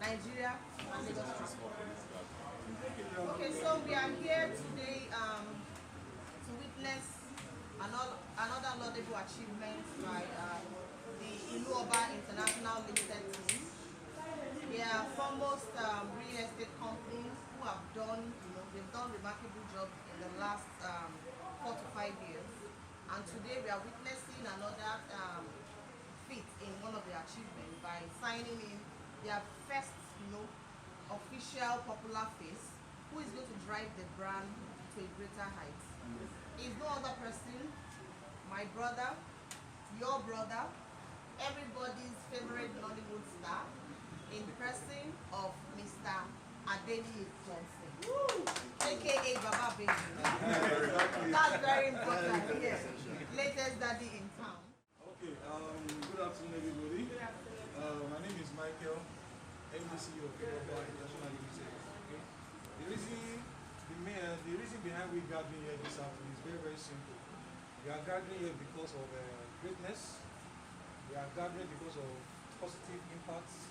Nigeria and Lagos. Okay, so we are here today to witness another laudable achievement by the ILU-OBA International Limited team. They are foremost real estate companies who have done, they've done remarkable job in the last 4 to 5 years. And today we are witnessing another feat in one of their achievements by signing in their first, official popular face who is going to drive the brand to a greater height. Is no other person, my brother, your brother, everybody's favorite Nollywood star, in person of Mr. Adeniyi Johnson, aka Baba Baby. That's very important. Yes, latest daddy in town. Okay, good afternoon everybody. Good afternoon. My name is Michael, MDC of ILU-OBA International Limited. Okay? The reason behind we gathering here this afternoon is very, very simple. We are gathering here because of greatness. We are gathering because of positive impacts.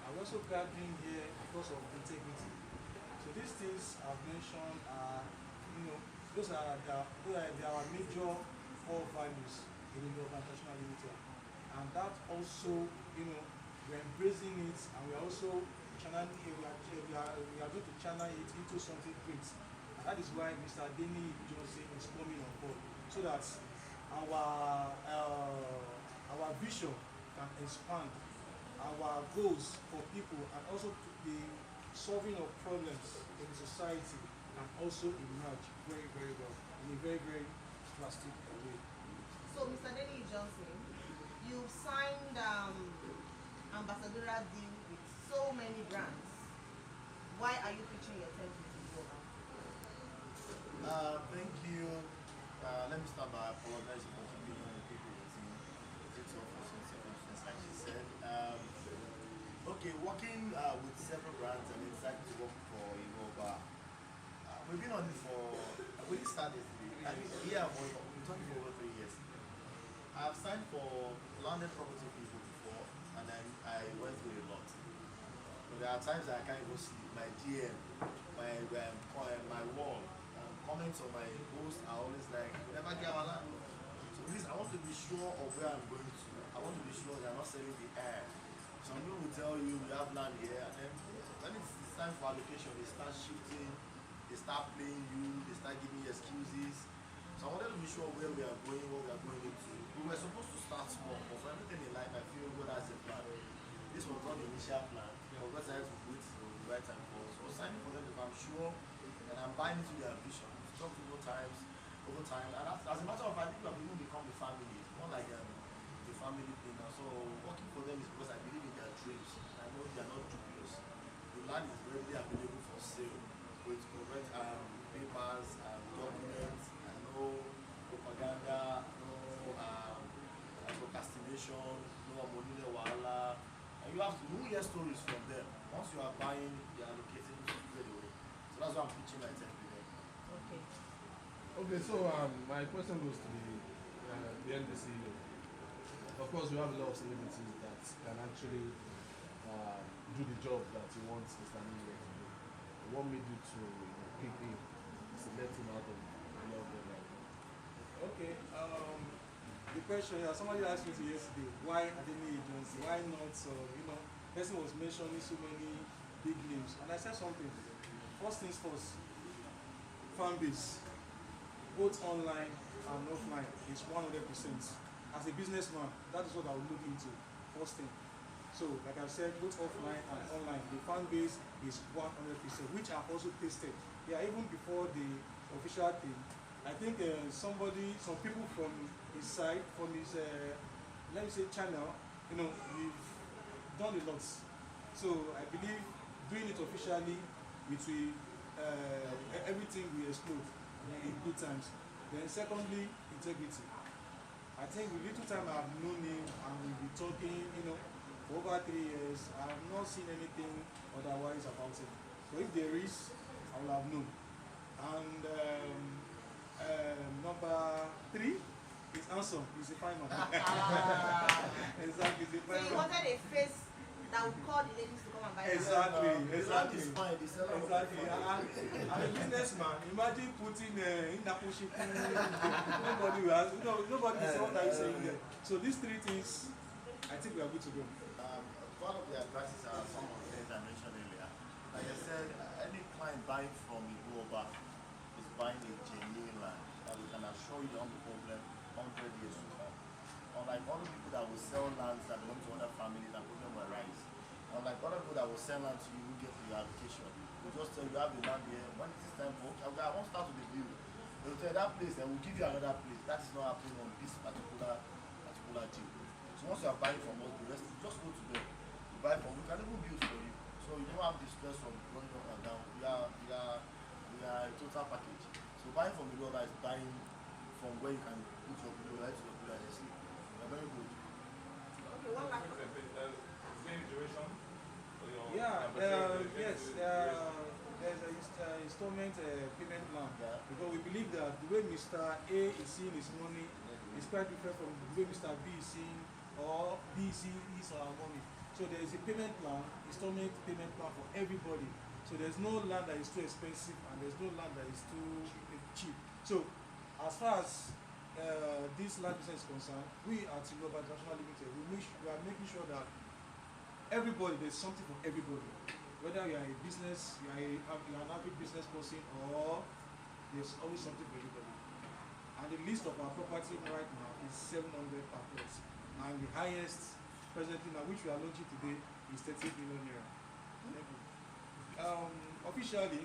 And we're also gathering here because of integrity. So these things I've mentioned are, those are our major core values in ILU-OBA International Limited. And that also, we're embracing it, and we are also channeling it, we are going to channel it into something great. And that is why Mr. Adeniyi Johnson is coming on board, so that our vision can expand, our goals for people, and also the solving of problems in the society can also emerge very, very well in a very, very drastic way. So, Mr. Adeniyi Johnson, you've signed ambassadorial deal with so many brands. Why are you pitching your tent with ILU-OBA? Thank you. Let me start by apologizing for keeping people waiting. It's all for some circumstances, like she said. Okay, working with several brands and decided to work for ILU-OBA. We've been on it for, we didn't start yesterday. I mean, yeah, we've been talking for over 3 years. I've signed for landed property people before, and then I went through a lot. But there are times that I can't even sleep. My DM, my wall, comments on my post are always like, we never get our land. So please, I want to be sure of where I'm going to. I want to be sure that I'm not selling the air. Some people will tell you we have land here, and then when it's time for allocation, they start shifting, they start playing you, they start giving you excuses. So I wanted to be sure where we are going, what we are going into. We were supposed to start small, but for everything in life, I feel God has a plan. This was not the initial plan, but God decided to wait till the right time for us. So signing for them, if I'm sure, and I'm buying into their vision. We've talked over time, and as a matter of fact, I think we have even become the family. It's more like the family thing now. So working for them is because I believe in their dreams. I know they are not dubious. The land is readily available for sale with correct papers and documents. No propaganda, no procrastination, no money, wahala. And you have to hear stories from them. Once you are buying, you are allocating straight away. So that's why I'm pitching my tent with them. Okay. Okay, so my question goes to the NDC. Of course, we have a lot of celebrities that can actually do the job that you want Mr. Adeniyi to do. What made you to pick him, select him out of a lot of them? Okay, the question here, somebody asked me yesterday, why Adeniyi Johnson? Why not, person was mentioning so many big names, and I said something. First things first, fan base, both online and offline, is 100%. As a businessman, that is what I would look into, first thing. So, like I said, both offline and online, the fan base is 100%, which I've also tasted. Yeah, even before the official thing, I think some people from his side, from his, let me say, channel, we've done a lot. So I believe doing it officially, it will, everything will explode in good times. Then secondly, integrity. I think with little time I've known him and we've been talking, for over 3 years, I have not seen anything otherwise about him. So if there is, I will have known. And number 3 is handsome. He's a fine man. Exactly. So you wanted a face that will call the ladies to come and buy Exactly, The land is fine, the seller will exactly. pay for it. And a businessman, imagine putting in Naposhiku, nobody will ask, nobody is the one that is saying there. So these three things, I think we are good to go. One of the advices are some of the things I mentioned earlier. Like I said, any client buying from ILU-OBA is buying a genuine land that we can assure you on the problem 100 years to come. Unlike other people that will sell lands that belong to other families and problem will arise. Unlike other people that will sell land to you who get your application. We just tell you have the land here. When it is time for I won't start with the deal. They will tell you that place and we'll give you another place. That is not happening on this particular deal. So once you are buying from us, the rest just go to them. You buy from we can even build for you. So you don't have the stress of going up and down. We are a total package. So buying from ILU-OBA is buying from where you can put your pillow right to your pillow and sleep. They're very good. Okay, one last question. Is there any duration? Yeah, yes, there's an installment payment plan. Yeah. Because we believe that the way Mr. A is seeing his money is quite different from the way Mr. B is seeing or B sees his or her money. So there is a payment plan, installment payment plan for everybody. So there's no land that is too expensive and there's no land that is too cheap. So as far as this land business is concerned, we at ILU-OBA International Limited, we are making sure that everybody, there's something for everybody. Whether you are a business, you are an average business person, or there's always something for everybody. And the list of our property right now is 700 per plot. And the highest presently now, which we are launching today, is 30 million naira. Officially,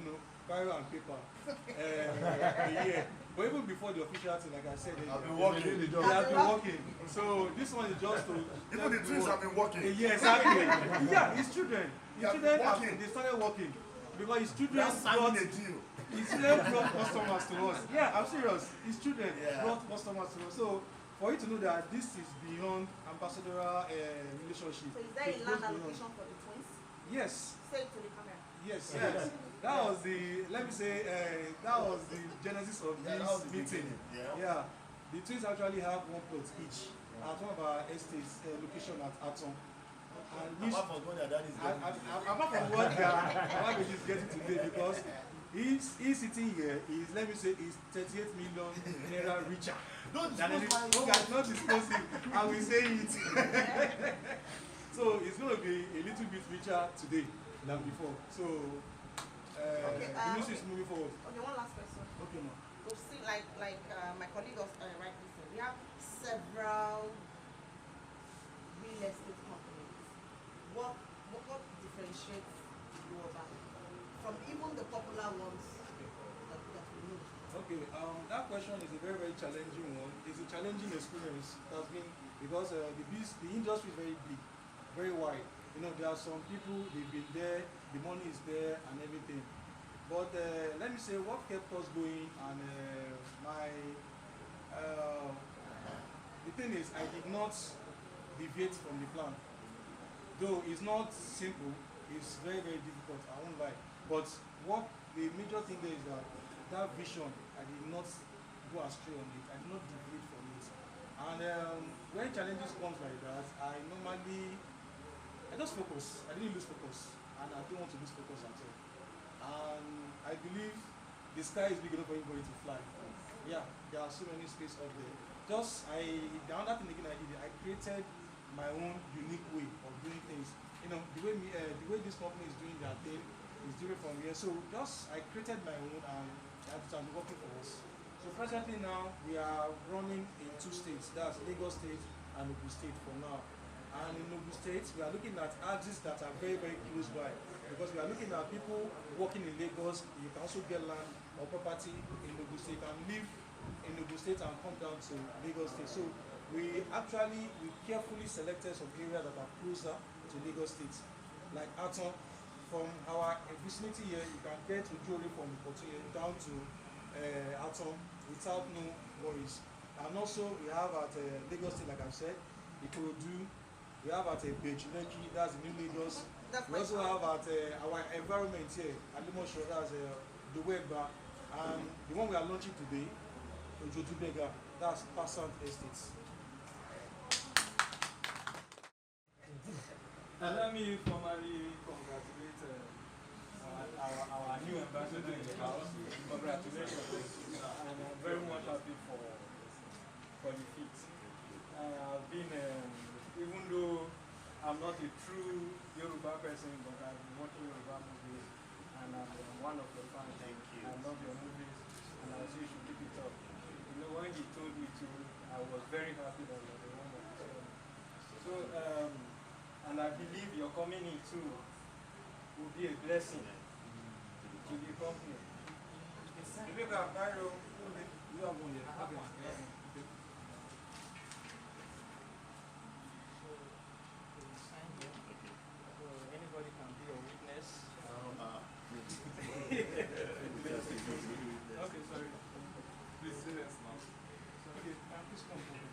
biro and paper, a year. But even before the official thing, like I said, they have been working. So this one is just to Even the twins have been working. Yeah, exactly. Yeah, his children. His Yeah, children working. they started working because his They children are signing a deal. brought customers to us. Yeah, I'm serious. His children brought customers to us. So for you to know that this is beyond ambassadorial relationship. So is there a It land goes beyond. allocation for the twins? Yes. Say it to the camera. Yes. That was the, let me say, that was the genesis of Yeah, that was this the meeting. beginning, Yeah. The twins actually have one plot each at one of our estates location at Aton. And which, Apart from what their dad is apart from what their baby is getting today, because he's sitting here, let me say, is 38 million naira richer. Don't than any, disclose my okay, not disclosing, I will say it. So it's going to be a little bit richer today than before. So the news is moving forward. Okay, one last question. Okay, ma. We've seen, like my colleague rightly said, we have several real estate companies. What differentiates ILU-OBA from even the popular ones that we know? Okay, that question is a very, very challenging one. It's a challenging experience. It has been because the industry is very big, very wide. There are some people, they've been there, the money is there and everything. But let me say what kept us going, and the thing is, I did not deviate from the plan. Though it's not simple, it's very, very difficult, I won't lie. But what the major thing there is that vision, I did not go astray on it, I did not deviate from it. And when challenges comes like that, I just focus. I didn't lose focus, and I don't want to lose focus at all. And I believe the sky is big enough for anybody to fly. Yeah, there are so many space up there. The other thing again I created my own unique way of doing things. The way this company is doing their thing is different from here. So I created my own, and it's working for us. So presently now we are running in 2 states. That's Lagos State and Ogun State for now. And in Ogun State, we are looking at axes that are very, very close by, because we are looking at people working in Lagos. You can also get land or property in Ogun State. You can live in Ogun State and come down to Lagos State. So we carefully selected some areas that are closer to Lagos State, like Aton. From our vicinity here, you can get to Jori from Ikoto down to Aton without no worries. And also we have at Lagos State, like I said, Ikorodu. We have at Bejuleki, that's the new Lagos. We also have at our environment here, Alimosho, that's the Wegba. And the one we are launching today, OJODU BERGER, that's PASSANT Estates. Let me formally congratulate our new ambassador in the house. Congratulations. And I'm very much happy for the feat. I've been, even though I'm not a true Yoruba person, but I've been watching Yoruba movies, and I'm one of the fans. Thank you. I love your movies, and I say you should keep it up. You know, when he told me to, I was very happy that you're the one that told me. So, and I believe your coming in too will be a blessing to the company. You have one here. Okay. Okay. So anybody can be a witness. Okay, sorry. Please say this now. Okay, please come forward.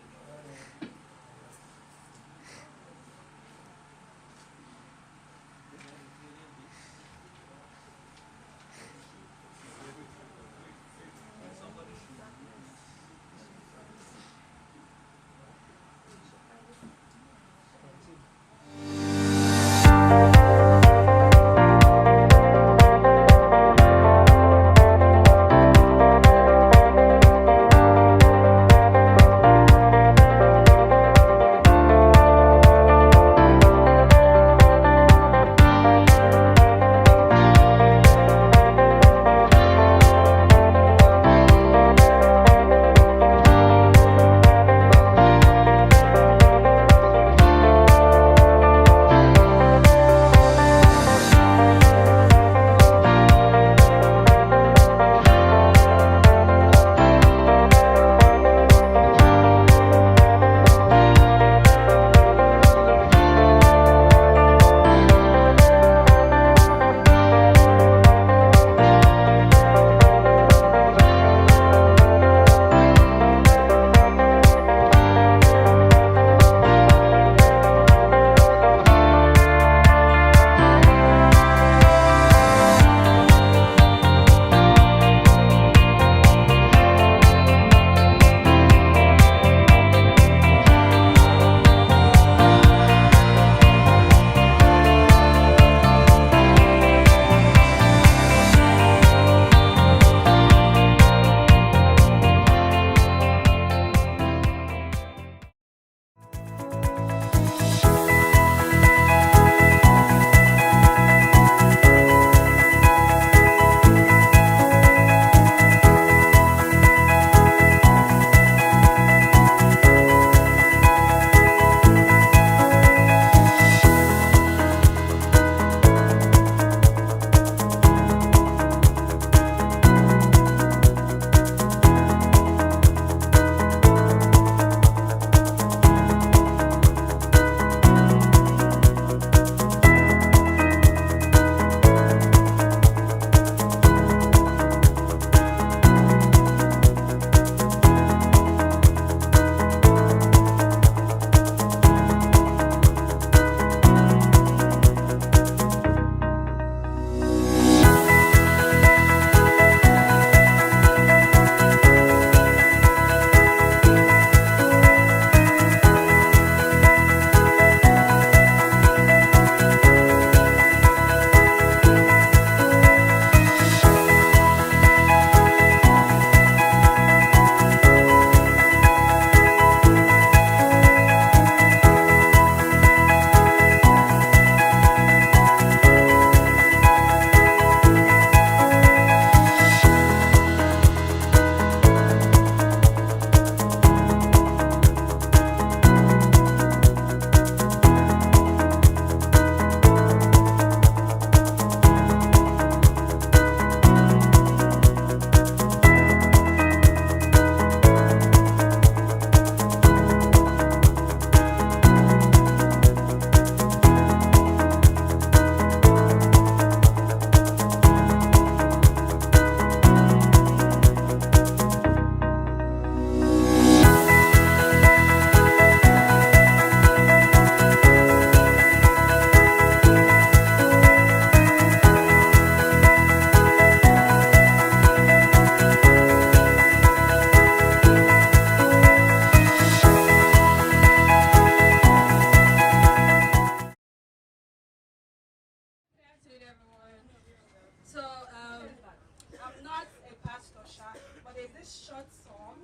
short song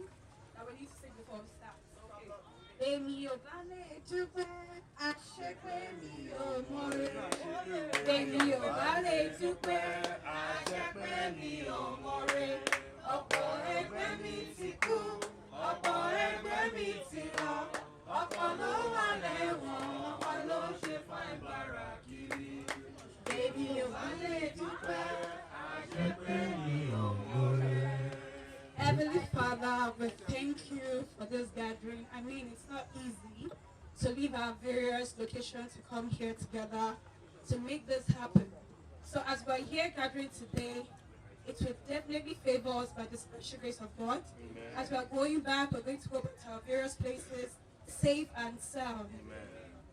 that we need to sing before we start. Okay. Èmi ò bá lè dúpẹ́, àṣepé mi ò mọ̀re. Èmi ò bá lè dúpẹ́, àṣepé mi ò mọ̀re. Ọ̀pọ̀ ẹgbẹ́ mi ti kú, ọ̀pọ̀ ẹgbẹ́ mi ti lọ. Ọ̀pọ̀ ló wà lẹ́wọ̀n, ọ̀pọ̀ ló ṣe fine bara kiri. Èmi ò bá lè dúpẹ́, àṣepé mi ò mọ̀re. Heavenly Father, we thank you for this gathering. I mean, it's not easy to leave our various locations to come here together to make this happen. So as we're here gathering today, it will definitely favor us by the special grace of God. Amen. As we're going back, we're going to go back to our various places, safe and sound. Amen.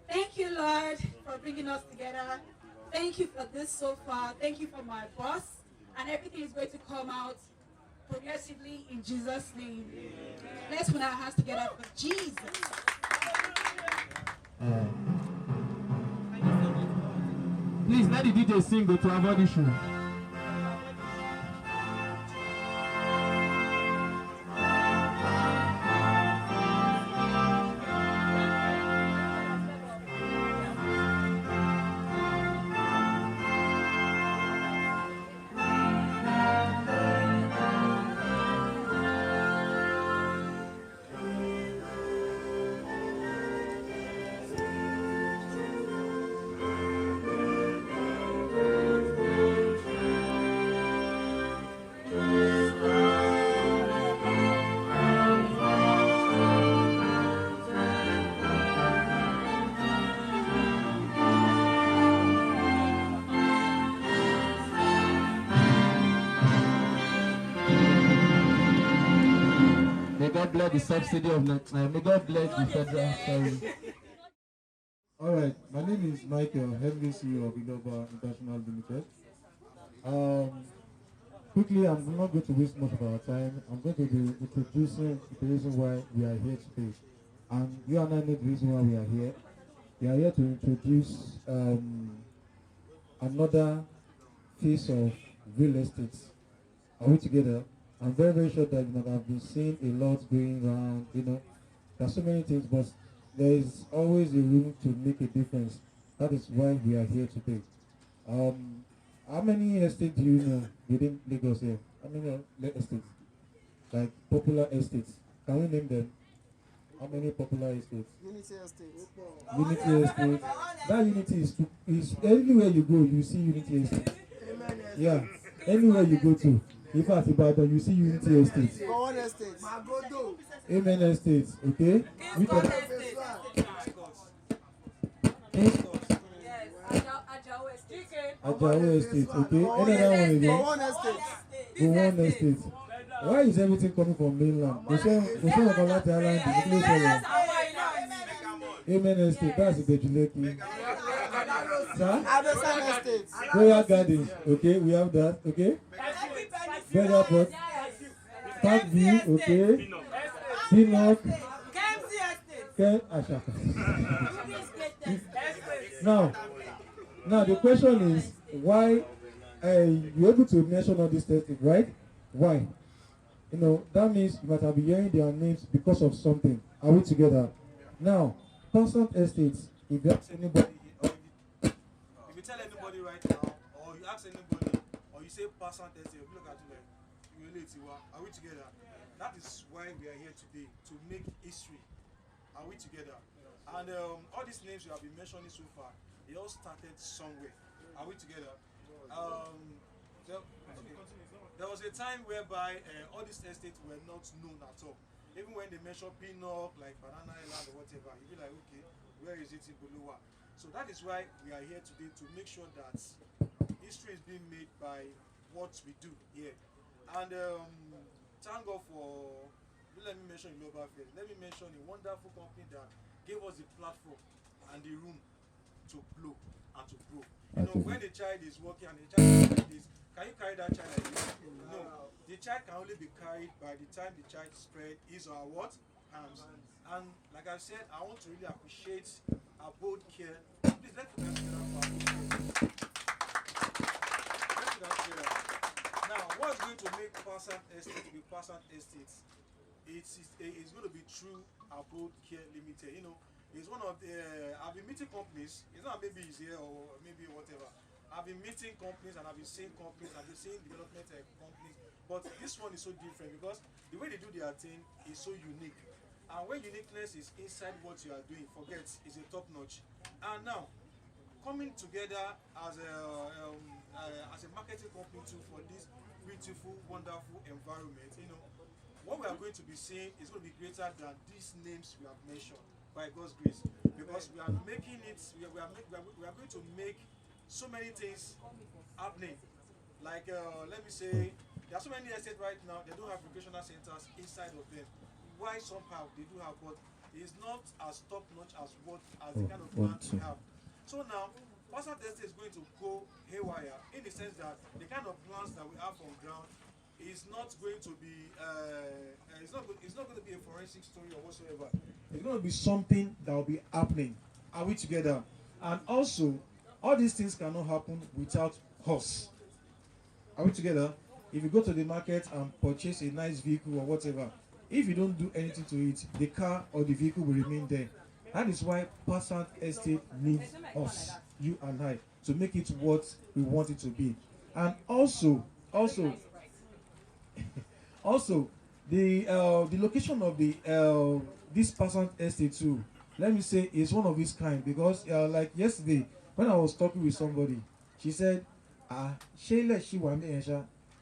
Thank you, Lord, for bringing us together. Thank you for this so far. Thank you for my boss. And everything is going to come out progressively in Jesus' name. Amen. Let's put our hands together for Jesus. Please let the DJ sing to avoid issue. God bless the subsidy of may God bless the federal service. Alright, my name is Michael, CEO of ILU-OBA International Limited. Quickly, I'm not going to waste much of our time. I'm going to be introducing the reason why we are here today. And you and I know the reason why we are here. We are here to introduce another phase of real estate. Are we together? I'm very, very sure that I've been seeing a lot going around, there's so many things, but there is always a room to make a difference. That is why we are here today. How many estates do you know within Lagos here? How many estates? Like popular estates. Can we name them? How many popular estates? Unity Estates. Unity Estates. That Unity is anywhere you go, you see Unity Estates. Yeah, anywhere you go to. In fact, you see Unity Estates. One Estate. Amen Estates, okay? Which one? Ajao Estate, okay? Another one again? One Estate. One Estate. Why is everything coming from mainland? Amen Estate, that's the Bejuleki. Addison Estate. Royal Gardens, okay? We have that, okay? BERGER Port. Parkview, okay? Pinnock. Now the question is why you're able to mention all these testing, right? Why? That means you might have been hearing their names because of something. Are we together? Now, PASSANT estates, if you ask anybody, if you tell anybody right now, or you ask anybody, or you say PASSANT estate, look at you like, you relate to what? Are we together? That is why we are here today, to make history. Are we together? And all these names you have been mentioning so far, they all started somewhere. Are we together? There was a time whereby all these estates were not known at all. Even when they mention Pinnock, like Banana Island or whatever, you'll be like, okay, where is it in Buluwa? So that is why we are here today, to make sure that history is being made by what we do here. And thank God for, let me mention ILU-OBA first. Let me mention a wonderful company that gave us the platform and the room to blow and to grow. When the child is working and the child is like this, can you carry that child like this? No. The child can only be carried by the time the child spread his or her what? Hands. And like I said, I want to really appreciate our bold care. Please let's put that together for our bold care. Let's put that together. Now, what's going to make PASSANT Estate to be PASSANT Estate, it's going to be True Abode Care Limited. You know, it's one of the I've been meeting companies. It's not maybe it's here or maybe whatever. I've been meeting companies and I've been seeing companies, I've been seeing development companies, but this one is so different because the way they do their thing is so unique. And when uniqueness is inside what you are doing, forget, it's a top notch. And now, coming together as a marketing company too for this beautiful, wonderful environment, you know, what we are going to be seeing is going to be greater than these names we have mentioned by God's grace, because we are making it. We are going to make so many things happening. Like let me say, there are so many estates right now. They don't have recreational centers inside of them. Why somehow they do have, but it's not as top notch as the kind of plans we have. So now, PASSANT Estate is going to go haywire in the sense that the kind of plans that we have on ground is not going to be it's not going to be a forensic story or whatsoever. It's going to be something that will be happening. Are we together? And also, all these things cannot happen without us. Are we together? If you go to the market and purchase a nice vehicle or whatever, if you don't do anything to it, the car or the vehicle will remain there. That is why PASSANT Estate needs us, you and I, to make it what we want it to be. And also the location of the this PASSANT Estate too, let me say, is one of its kind, because like yesterday when I was talking with somebody, she said, Sheila, she want me.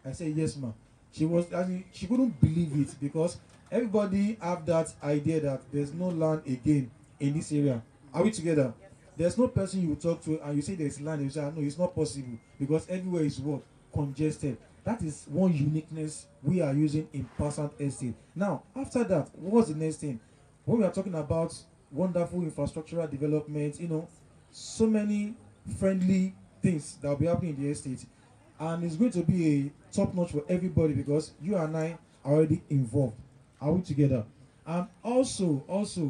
I said, yes, ma'am. She couldn't believe it, because everybody have that idea that there's no land again in this area. Are we together? There's no person you talk to and you say there's land, and you say, no, it's not possible, because everywhere is what? Congested. That is one uniqueness we are using in PASSANT Estate. Now, after that, what's the next thing? When we are talking about wonderful infrastructural development, you know, so many friendly things that will be happening in the estate, and it's going to be a top notch for everybody, because you and I are already involved. Are we together? And also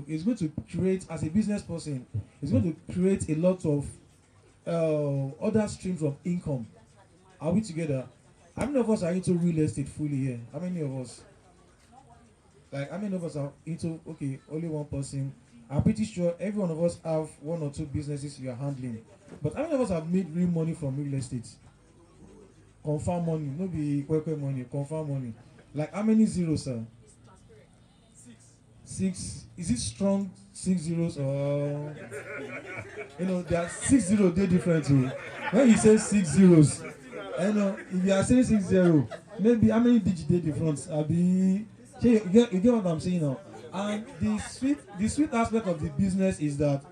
it's going to create, as a business person, it's going to create a lot of other streams of income. Are we together? How many of us are into real estate fully here? How many of us? Like, how many of us are into, okay, only one person? I'm pretty sure every one of us have one or two businesses you are handling. But how many of us have made real money from real estate? Confirm money, no be kwekwe money, confirm money. Like, how many zeros, sir? Six. Is it strong 6 zeros, or you know, there are 6 zeros, they different too. When you say 6 zeros, you know, if you are saying 6-0, maybe how many digits they different? You get what I'm saying now. And the sweet aspect of the business is that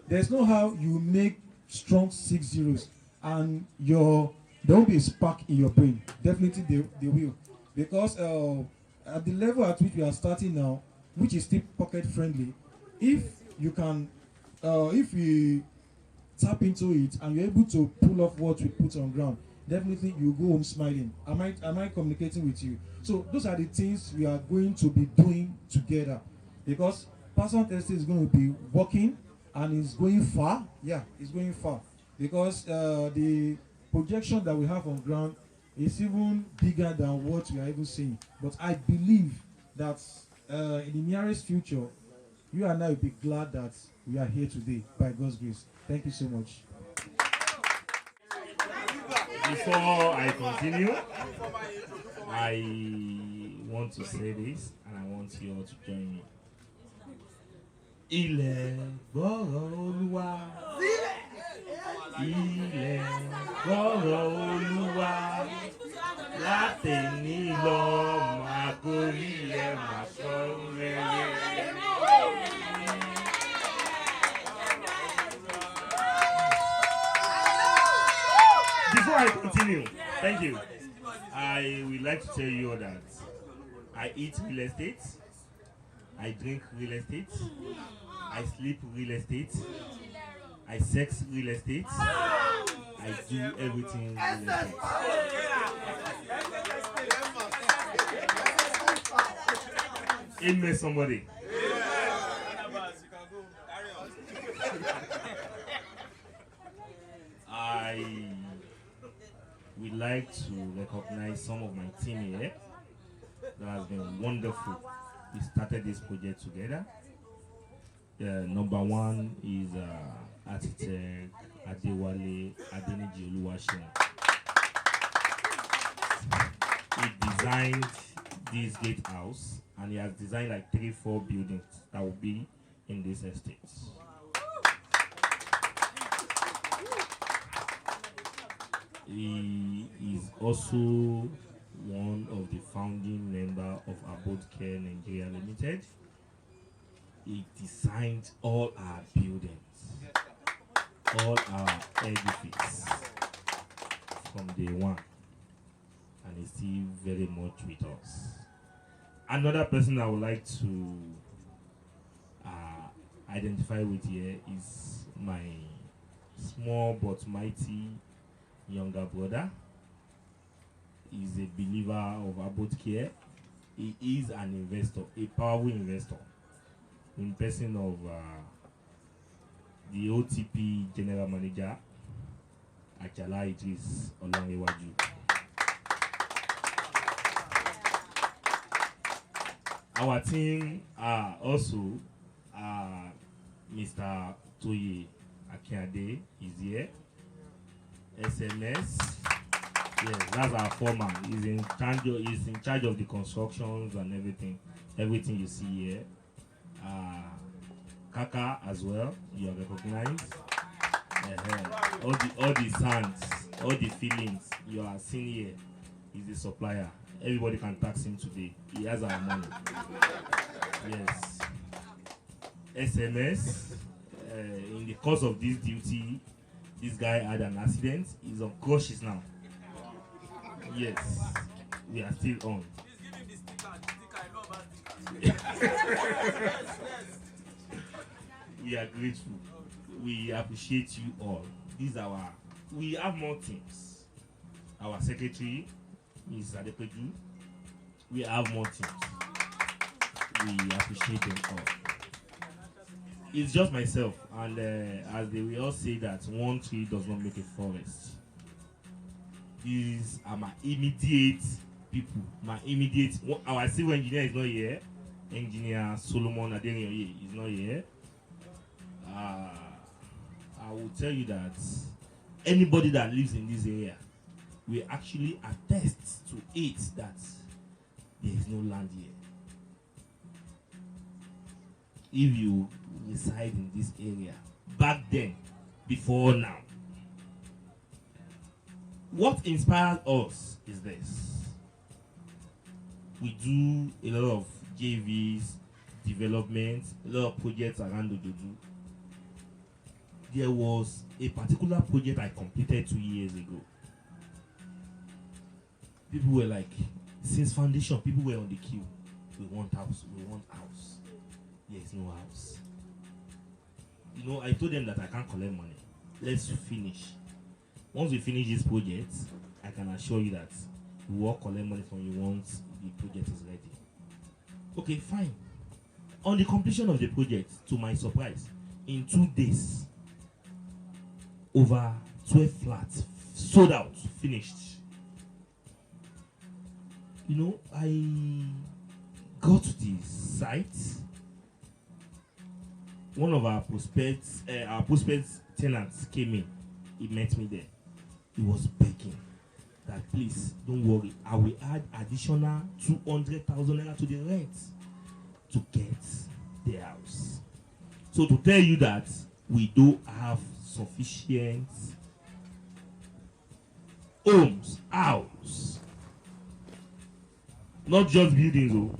there's no how you make strong 6 zeros and there will be a spark in your brain. Definitely they will, because at the level at which we are starting now, which is still pocket friendly, if you can if we tap into it and you're able to pull off what we put on ground, definitely you go home smiling. Am I communicating with you? So those are the things we are going to be doing together, because PASSANT Estate is going to be working and it's going far. Yeah, it's going far, because the projection that we have on ground is even bigger than what we are even seeing. But I believe that in the nearest future, you and I will be glad that we are here today by God's grace. Thank you so much. Before I continue, I want to say this, and I want you all to join me. Ilẹ̀ gbọ́rọ̀ Olúwa. Ilẹ̀ gbọ́rọ̀ Olúwa. Látẹ̀ní lọ máa gorí ẹ̀ máa sọ rere. Before I continue, thank you. I would like to tell you all that I eat real estate, I drink real estate, I sleep real estate, I sex real estate, I do everything real estate. Amen, somebody. I would like to recognize some of my team here. that has been wonderful. We started this project together. Number one is architect Adeniyi. He designed this gatehouse, and he has designed like 3-4 buildings that will be in this estate. He is also one of the founding members of BERGER Nigeria Limited. He designed all our buildings, all our edifices from day one, and he's still very much with us. Another person I would like to identify with here is my small but mighty younger brother. He's a believer of BERGER. He is an investor, a powerful investor, in person of the OTP general manager, Achala Idris Olonrewaju. Our team are also Mr. Toye Akiade is here. SMS, yes, that's our foreman. He's in charge of the constructions and everything you see here. Kaka as well, you are recognized. All the sands, all the feelings you are seeing here is the supplier. Everybody can tax him today. He has our money. Yes. SMS, in the course of this duty, this guy had an accident. He's on crutches now. Yes, we are still on. We are grateful. We appreciate you all. We have more teams. Our secretary is Adepeju. We have more teams. We appreciate them all. It's just myself, and as they will all say that one tree does not make a forest. These are my immediate people. Our civil engineer is not here. Engineer Solomon Adeniyi is not here. I will tell you that anybody that lives in this area will actually attest to it that there is no land here. If you reside in this area back then, before now, what inspires us is this. We do a lot of JVs, development, a lot of projects around OJODU. There was a particular project I completed 2 years ago. People were like, since foundation, people were on the queue. We want house, we want house. There is no house. You know, I told them that I can't collect money. Let's finish. Once we finish this project, I can assure you that we will collect money from you once the project is ready. Okay, fine. On the completion of the project, to my surprise, in 2 days, over 12 flats sold out, finished. You know, I got to the site. One of our prospect tenants came in. He met me there. He was begging that, please don't worry, I will add additional 200,000 naira to the rent to get the house. So to tell you that we do have sufficient homes, house, not just buildings though,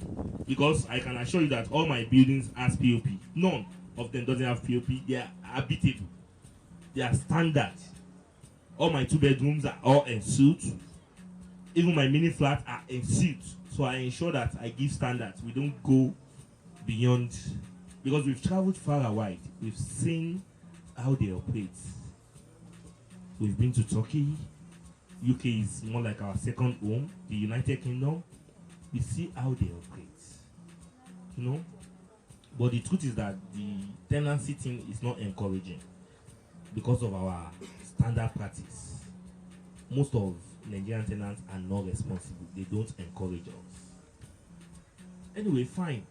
because I can assure you that all my buildings has POP. None of them doesn't have POP. They are habitable. They are standard. All my 2 bedrooms are all en suite. Even my mini flat are en suite. So I ensure that I give standards. We don't go beyond, because we've traveled far and wide. We've seen how they operate. We've been to Turkey. UK is more like our second home. The United Kingdom. We see how they operate. You know? But the truth is that the tenancy thing is not encouraging because of our standard practice. Most of Nigerian tenants are not responsible. They don't encourage us. Anyway, fine.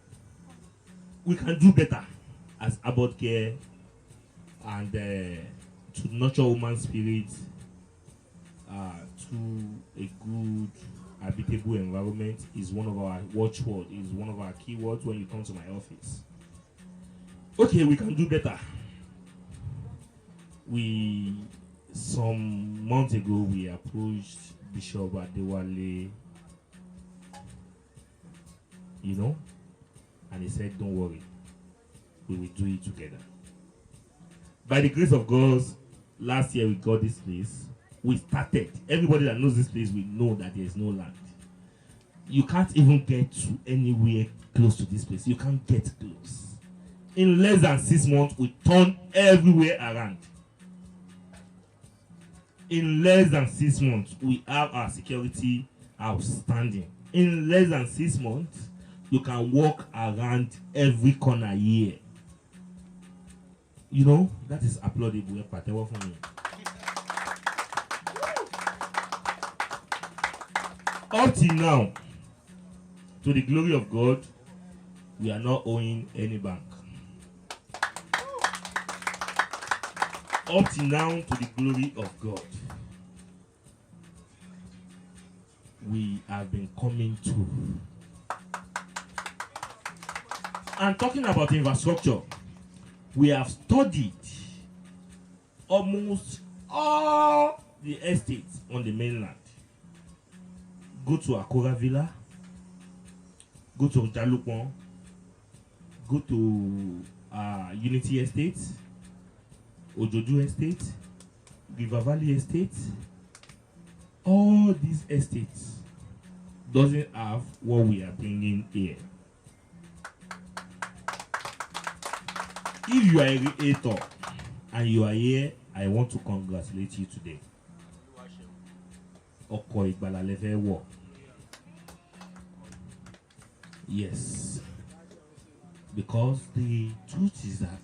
We can do better as about care and to nurture woman's spirit, to a good habitable environment is one of our watchword, is one of our keywords when you come to my office. Okay, we can do better. Some months ago, we approached Bishop Adewale, and he said, don't worry, we will do it together. By the grace of God, last year we got this place. We started. Everybody that knows this place will know that there is no land. You can't even get to anywhere close to this place. You can't get close. In less than 6 months, we turned everywhere around. In less than 6 months, we have our security outstanding. In less than 6 months, you can walk around every corner here. That is applaudable. For me. Up till now, to the glory of God, we are not owing any bank. Up till now, to the glory of God, we have been coming to. And talking about infrastructure, we have studied almost all the estates on the mainland. Go to Akora Villa, go to Jalupon, go to Unity Estate, OJODU Estate, River Valley Estate. All these estates doesn't have what we are bringing here. If you are a creator and you are here, I want to congratulate you today. Oko Igbala lefe wo. Yes. Because the truth is that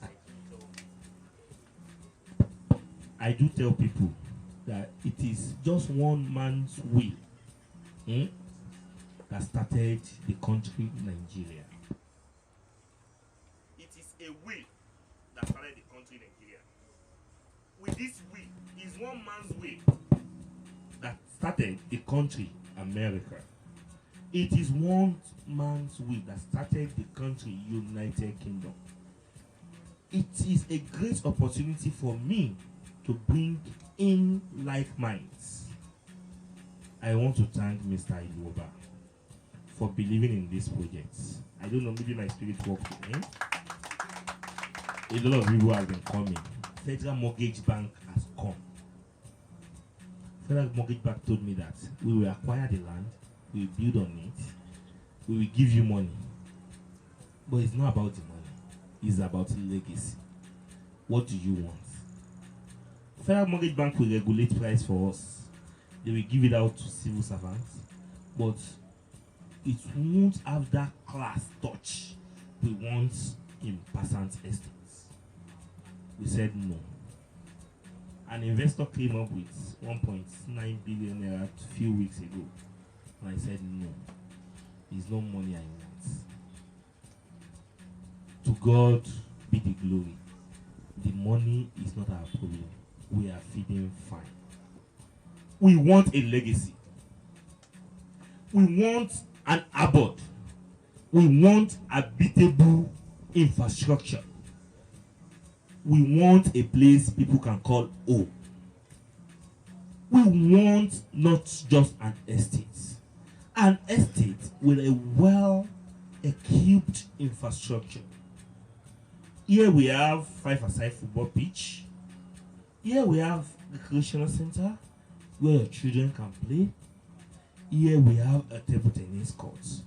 I do tell people that it is just one man's will that started the country Nigeria. It is a will that started the country Nigeria. With this will, is one man's will that started the country America. It is one man's will that started the country United Kingdom. It is a great opportunity for me to bring in like minds. I want to thank Mr. ILU-OBA for believing in this project. I don't know, maybe my spirit worked with him. A lot of people have been coming. Federal Mortgage Bank has come. Federal Mortgage Bank told me that we will acquire the land, we will build on it, we will give you money. But it's not about the money, it's about legacy. What do you want? Federal Mortgage Bank will regulate price for us. They will give it out to civil servants, but it won't have that class touch we want in PASSANT estates. We said no. An investor came up with 1.9 billion naira a few weeks ago, and I said no. There's no money I want. To God be the glory. The money is not our problem. We are feeding fine. We want a legacy. We want an abode. We want habitable infrastructure. We want a place people can call home. We want not just an estate with a well-equipped infrastructure. Here we have 5-a-side football pitch. Here we have the recreational center where your children can play. Here we have a table tennis court.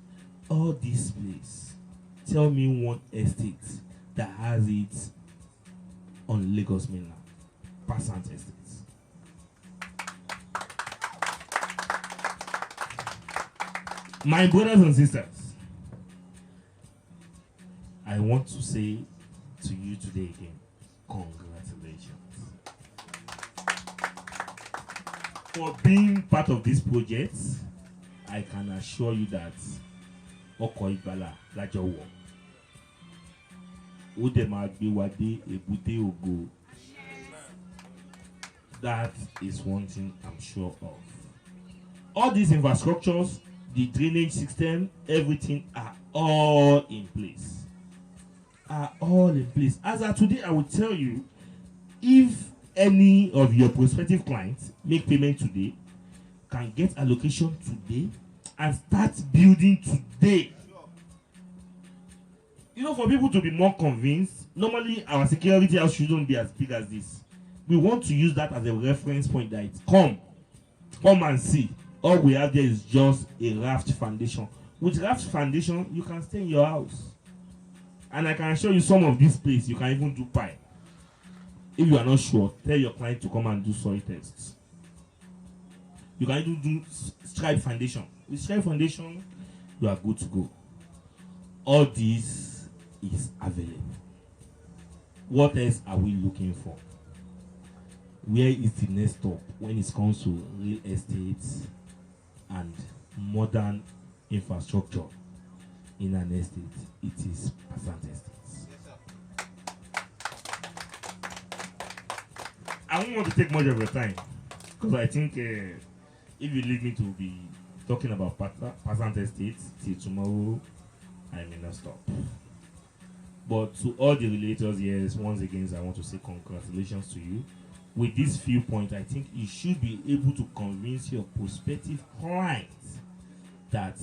All this place. Tell me one estate that has it on Lagos mainland. PASSANT estates. My brothers and sisters, I want to say to you today again, congratulations for being part of this project. I can assure you that ọkọ̀ ìgbàlà lájọ wọ̀. Ó dẹ̀ máa gbé wa dé èbúté ògo. That is one thing I'm sure of. All these infrastructures, the drainage system, everything are all in place. Are all in place. As of today, I will tell you, if any of your prospective clients make payment today, can get allocation today, and start building today. You know, for people to be more convinced, normally our security house shouldn't be as big as this. We want to use that as a reference point that come and see. All we have there is just a raft foundation. With raft foundation, you can stay in your house. And I can show you some of this place, you can even do pie. If you are not sure, tell your client to come and do soil tests. You can even do stripe foundation. With stripe foundation, you are good to go. All this is available. What else are we looking for? Where is the next stop when it comes to real estate and modern infrastructure in an estate? It is PASSANT Estates. I don't want to take much of your time because I think if you leave me to be talking about PASSANT Estates till tomorrow, I may not stop. But to all the relators here, once again, I want to say congratulations to you. With this few points, I think you should be able to convince your prospective clients that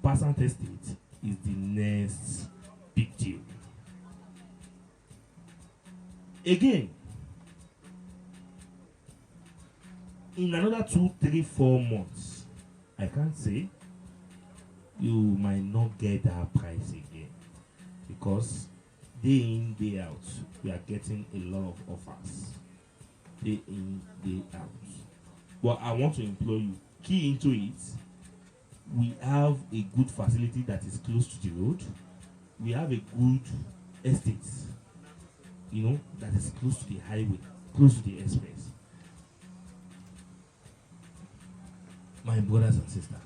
PASSANT Estate is the next big deal. Again, in another 2, 3, 4 months, I can't say you might not get that price again, because day in, day out, we are getting a lot of offers. Day in, day out. But I want to implore you, key into it. We have a good facility that is close to the road. We have a good estate, you know, that is close to the highway, close to the express. My brothers and sisters,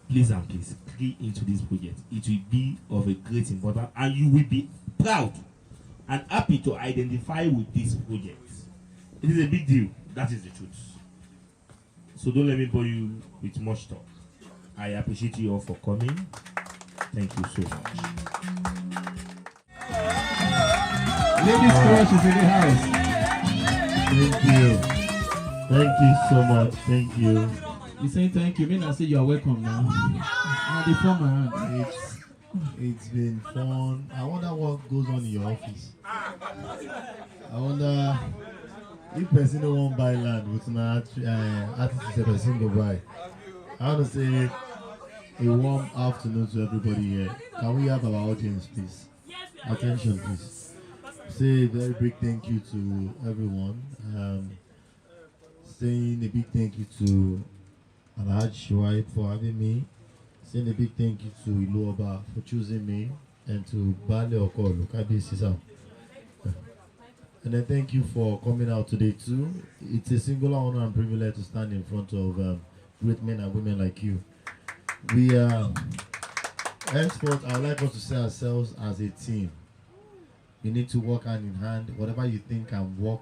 please and please, key into this project. It will be of a great importance, and you will be proud and happy to identify with this project. It is a big deal. That is the truth. So don't let me bore you with much talk. I appreciate you all for coming. Thank you so much. Ladies crush is in the house. Thank you. Thank you so much. Thank you. You saying thank you, mean I say you are welcome now. Now the former hand. It's been fun. I wonder what goes on in your office. I wonder if person don't want buy land with an artist person go buy. I want to say a warm afternoon to everybody here. Can we have our audience, please? Attention, please. Say a very big thank you to everyone. Saying a big thank you to Alhaji Shuaib for having me. Saying a big thank you to ILU-OBA for choosing me, and to Bale Okolo, Kabi Sisam. And then thank you for coming out today too. It's a singular honor and privilege to stand in front of great men and women like you. We are, henceforth, I would like us to see ourselves as a team. We need to work hand in hand. Whatever you think can work,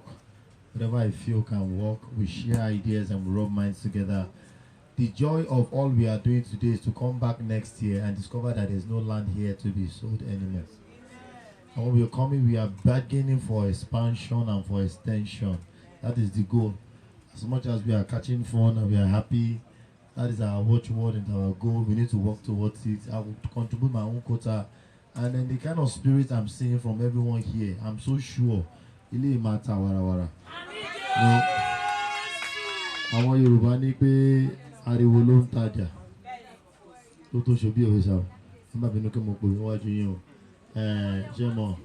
whatever I feel can work, we share ideas and we rub minds together. The joy of all we are doing today is to come back next year and discover that there's no land here to be sold anymore. And when we are coming, we are bargaining for expansion and for extension. That is the goal. As much as we are catching fun and we are happy, that is our watchword and our goal. We need to work towards it. I will contribute my own quota. And then the kind of spirit I'm seeing from everyone here, I'm so sure. Ilé mata warawara. Àwọn Yorùbá ní pé ariwo ló ń tajà. Tó tó ṣe bí òwe sá. Ẹ má bínú kí mo pè níwájú yín o. Ṣé mọ̀?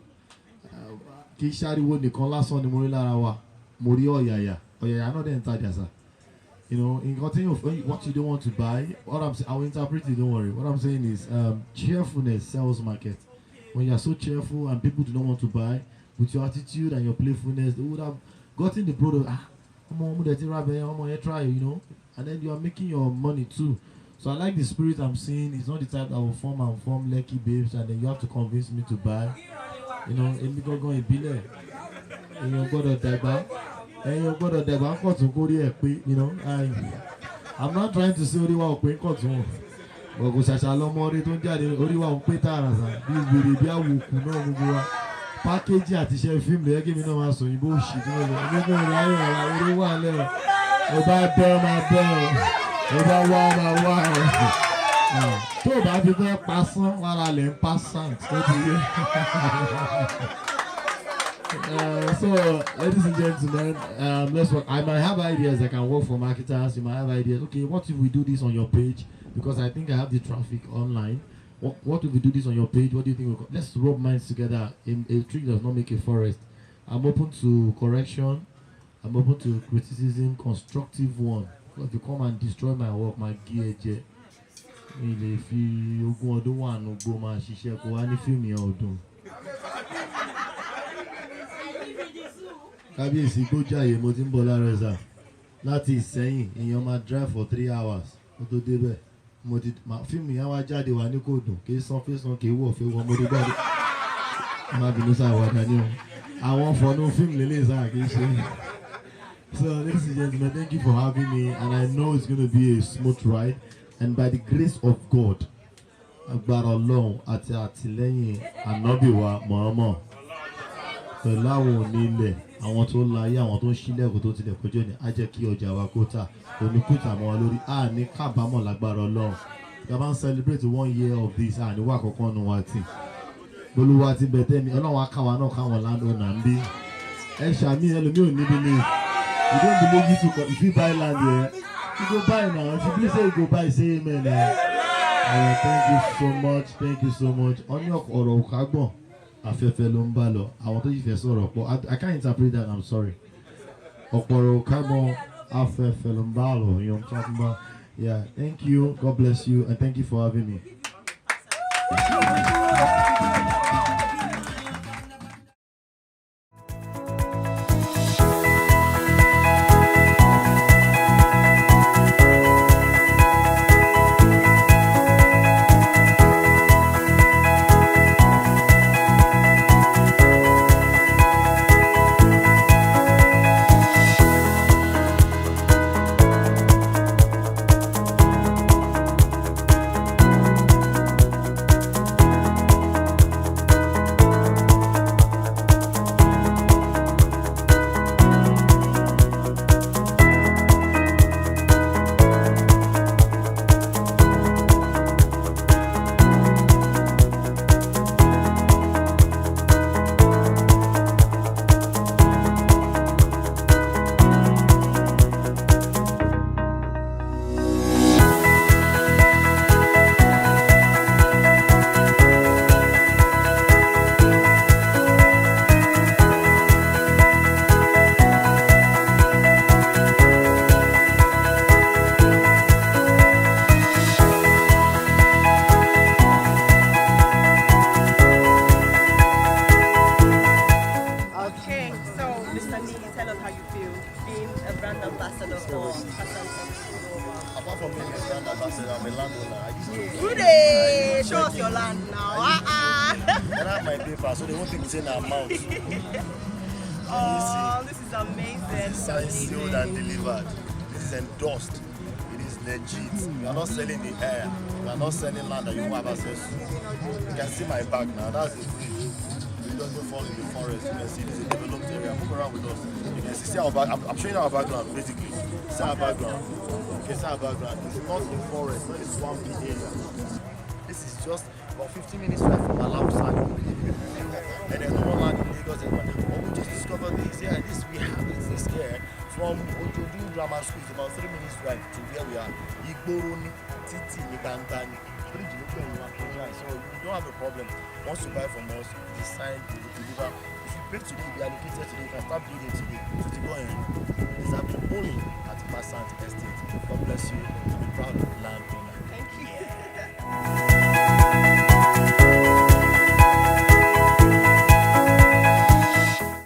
Kì í ṣariwo nìkan lásán ni mo rí lára wa. Mo rí ọ̀yàyà. Ọ̀yàyà náà dẹ̀ ń tajà sá. You know, in continue what you don't want to buy, what I'm saying, I'll interpret it, don't worry. What I'm saying is cheerfulness sells market. When you're so cheerful and people do not want to buy, with your attitude and your playfulness, they would have gotten the product. Try, you know, and then you are making your money too. So I like the spirit I'm seeing. It's not the type that will form lucky babes and then you have to convince me to buy. You know, èmi gangan ìbílẹ̀. Èèyàn gbọ́dọ̀ dàgbà. Èèyàn gbọ́dọ̀ dàgbà kọ̀ tún kórí ẹ̀ pé, you know, I'm not trying to say orí wa ò pé kọ̀ tún. Ọ̀gùn ṣàṣà lọmọ orí tó ń jáde orí wa ò pé tààrà sà. Bí wèrè bí àwòkù náà gbogbo wa. Pákéjì àti iṣẹ́ fíìmù lẹ́yìn kí mi náà máa sọ òyìnbó òṣì tí wọ́n lọ. Gbogbo ìráyè ọ̀la orí wà lẹ́rọ̀. Ọba bẹ́ẹ̀ máa bẹ́ẹ̀ ọba wá máa wá ẹ̀. Tó o bá fi fẹ́ pasán wàrà lẹ̀ ń PASSANT tó ti yé. So, ladies and gentlemen, let's work. I might have ideas. I can work for marketers. You might have ideas. Okay, what if we do this on your page? Because I think I have the traffic online. What if we do this on your page? What do you think? Let's rub minds together. A tree does not make a forest. I'm open to correction. I'm open to criticism, constructive one. So if you come and destroy my work, my gear, if you go do one, go my shisha, go any film you do. Kábíyèsí Gbójàyè mo ti ń bọ̀ lára ẹ̀sà láti Ìsẹ́yìn èèyàn máa drive for 3 hours ó tó débẹ̀ mo ti fíìmù yẹn wá jáde wá ní kò dùn kì í san fẹ́sàn kì í wọ̀ fẹ́ wọ́n mo dé gbàdé má bínú sáà wà dání o àwọn fọnú fíìmù lélẹ̀ sáà kì í ṣe. So ladies and gentlemen, thank you for having me and I know it's going to be a smooth ride and by the grace of God agbára Ọlọ́run àti àtìlẹ́yìn ànábì wa Muhammad pẹ̀lú àwọn onílẹ̀ àwọn tó láyé àwọn tó ń ṣílẹ̀kùn tó tilẹ̀ kọjọ́ ni á jẹ́ kí ọjà wa kó tà oníkùtà mọ́ wa lórí a ní kábàámọ̀ lágbára Ọlọ́run tí a bá ń celebrate 1 year of this a ní wà kọ́kọ́ nu wa tì bolúwa ti bẹ̀tẹ̀ mi Ọlọ́run akáwa náà káwọn landowner ń bí ẹ ṣàmì ẹlòmíì ò ní believe you don't believe you too if you buy land here you go buy now if you believe say you go buy say amen thank you so much ọ̀ní ọ̀rọ̀ òkágbọ̀n afẹ́fẹ́ ló ń bá lọ àwọn tó yìí fẹ́ sọ̀rọ̀ pọ̀ I can't interpret that, I'm sorry. Ọ̀pọ̀rọ̀ kámọ́ afẹ́fẹ́ ló ń bá lọ you know what I'm talking about. Yeah, thank you, God bless you and thank you for having me. Apart from being a brand ambassador, I'm a landowner. Today, show us your land now. They have my paper, so they won't think it's in our mouth. Oh, this is amazing. Signed, sealed, and delivered. This is endorsed. It is legit. We are not selling the air. We are not selling land that you won't have access to. You can see my back now. That's the bridge. It doesn't fall in the forest. You can see this is a developed area. Move around with us. You can see our back. I'm showing you our background basically. See our background. Okay, see our background. It's not a forest, not a swampy area. This is just about 15 minutes drive from Alausa. And then no land in Lagos. We just discovered this. Yeah, this we have this here from OJODU Grammar School. It's about 3 minutes drive to where we are. Igboroni, Titi, Nibantani. So you don't have a problem. Once you buy from us, design, we will deliver. If you pay today, we are located today, you can start building today. So to go in, it's happening only at PASSANT Estate. God bless you. I'm a proud land.